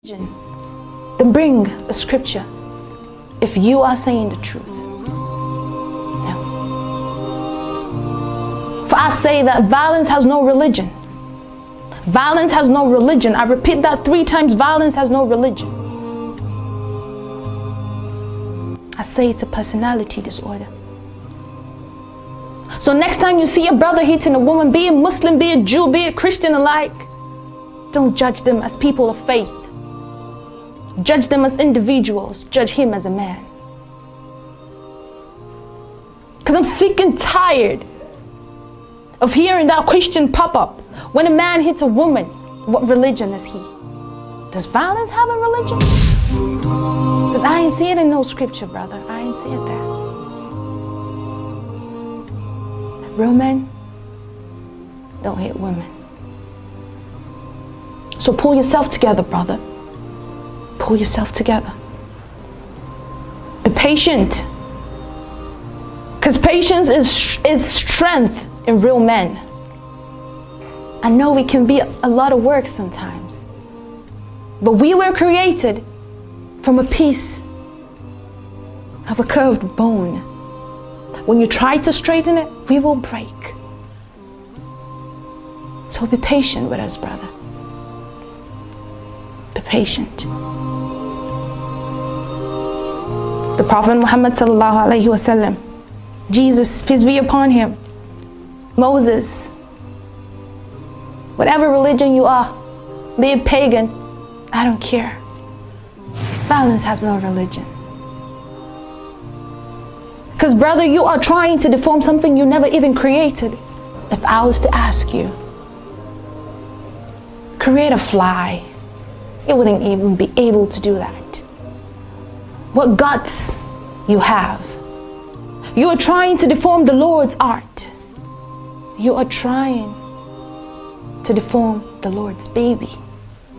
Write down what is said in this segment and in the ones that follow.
Then bring a scripture if you are saying the truth. Yeah. For I say that violence has no religion. Violence has no religion. I repeat that 3 times. Violence has no religion. I say it's a personality disorder. So next time you see a brother hitting a woman, be it Muslim, be it Jew, be it Christian alike, don't judge them as people of faith. Judge them as individuals. Judge him as a man. Because I'm sick and tired of hearing that question pop up. When a man hits a woman, what religion is he? Does violence have a religion? Because I ain't see it in no scripture, brother. I ain't see it there. Real men don't hit women. So pull yourself together, brother. Pull yourself together. Be patient. Because patience is strength in real men. I know it can be a lot of work sometimes. But we were created from a piece of a curved bone. When you try to straighten it, we will break. So be patient with us, brother. Be patient. The Prophet Muhammad sallallahu alaihi wasallam, Jesus, peace be upon him, Moses, whatever religion you are, be it pagan, I don't care. Violence has no religion. Because brother, you are trying to deform something you never even created. If I was to ask you, create a fly, you wouldn't even be able to do that. What guts you have. You are trying to deform the Lord's art. You are trying to deform the Lord's baby,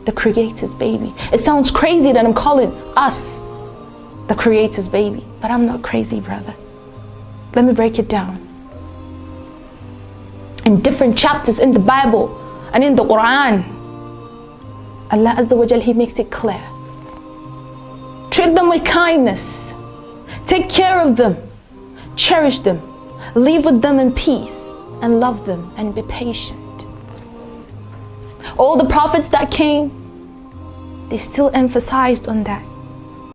the Creator's baby. It sounds crazy that I'm calling us the Creator's baby, but I'm not crazy, brother. Let me break it down. In different chapters in the Bible and in the Quran, Allah Azza wa Jal, He makes it clear. Treat them with kindness. Take care of them. Cherish them. Live with them in peace. And love them and be patient. All the prophets that came, they still emphasized on that.